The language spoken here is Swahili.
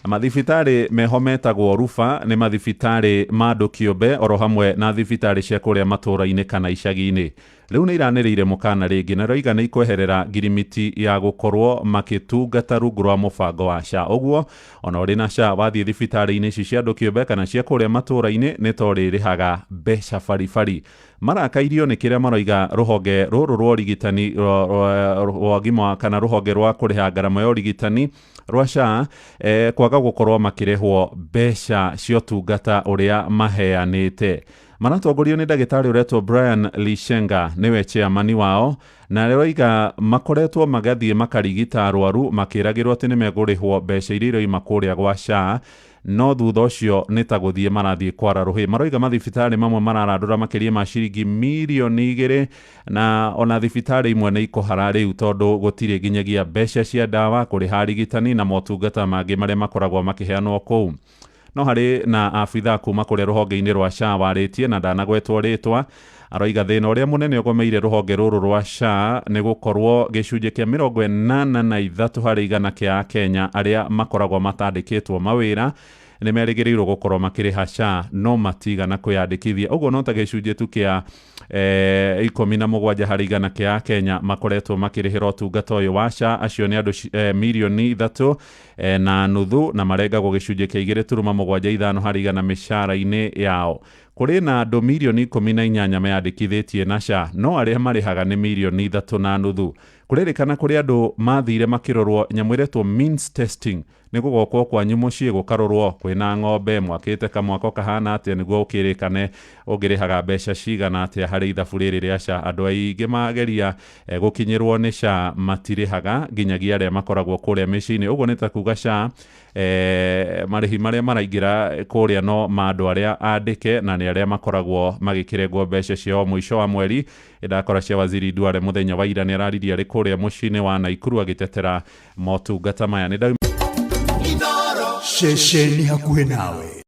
Mathibitari mehometagwo rufa nĩ mathibitari ma andu kiumbe oro hamwe na thibitari cia kũrĩa matũũra-inĩ kana icagi-inĩ. Rĩu nĩ iranĩrĩire mukaana ringi na roiga nĩ ikweherera ngirimiti ya gũkorwo makĩtungata rungu rwa mũbango wa SHA. Ũguo ona ũrĩ na SHA wathiĩ thibitari-inĩ ici cia andu kiumbe kana cia kũrĩa matũũra-inĩ nĩ to rĩrĩhaga mbeca baribari. Marakairio nĩ kĩrĩa maroiga rũhonge rũrũ rwa ũrigitani rwa ũgima kana rũhonge rwa kũrĩha ngarama ya ũrigitani rwa SHA kwaga gũkorwo makĩrĩhwo mbeca cia ũtungata ũrĩa maheanĩte. Maratongorio nĩ ndagĩtarĩ ũretwo Brian Lishenga nĩwe chairman wao, na roiga makoretwo magathiĩ makarigita arwaru makĩragĩrwo atĩ nĩ megũrĩhwo mbeca iria iroima kũrĩa gwa SHA, no thutha ũcio nĩ ta gũthiĩ marathiĩ kwara rũhĩ. Maroiga mathibitari mamwe mararandũra makĩria ma ciringi mirioni 2 na ona thibitari imwe nĩ ikohara rĩu tondũ gũtirĩ nginyagia mbeca cia ndawa, kũrĩha arigitani na motungata mangĩ marĩa makoragwo makĩheanwo kũu. No harĩ na abithaa kuma kũrĩa rũhonge-inĩ rwa SHA warĩtie na ndanagwetwo rĩtwa, aroiga thĩna ũrĩa mũnene ũgomeire rũhonge rũrũ rwa SHA nĩ gũkorwo gĩcunjĩ kĩa 83 harĩ igana kĩa Akenya arĩa makoragwo matandĩkĩtwo mawĩra nĩ merĩgĩrĩirwo gũkorwo makĩrĩha SHA no matigana kwĩyandĩkithia. Ũguo no ta gĩcunjĩ tu kĩa 17 harĩ igana kĩa Akenya makoretwo makĩrĩhĩra ũtungata ũyũ wa SHA. Acio nĩ andũ mirioni 3.5 na marengagwo gĩcunjĩ kĩa 2.75 harĩ igana mĩcara-inĩ yao. Kũrĩ na andũ mirioni 18 meyandĩkithĩtie na SHA, no arĩa marĩhaga nĩ mirioni 3.5. Kũrerĩkana kũrĩ andũ mathire makĩrorwo nyamũ ĩretwo means testing, nĩ gũgokwo kwanyu mũciĩ gũkarorwo kwĩna ng'ombe mwakĩte kamwako kahana atĩa nĩguo ũkĩrĩkane ũngĩrĩhaga mbeca cigana atĩa harĩ ithabu rĩrĩ rĩa SHA. Andũ aingĩ mageria gũkinyĩrwo nĩ SHA matirĩhaga nginyagia arĩa makoragwo kũrĩa mĩciĩ-inĩ. Ũguo nĩ ta kuga SHA marĩhi marĩa maraingĩra kũrĩa no ma andũ arĩa andĩke na nĩ arĩa makoragwo magĩkĩrengwo mbeca ciao mũico wa mweri. Ndakora cia Waziri Duale mũthenya wa ira nĩ araririe arĩ kũrĩa mũciĩ-inĩ wa Naikuru agĩtetera motungata maya. Inooro, shesheni hakuhĩ nawe.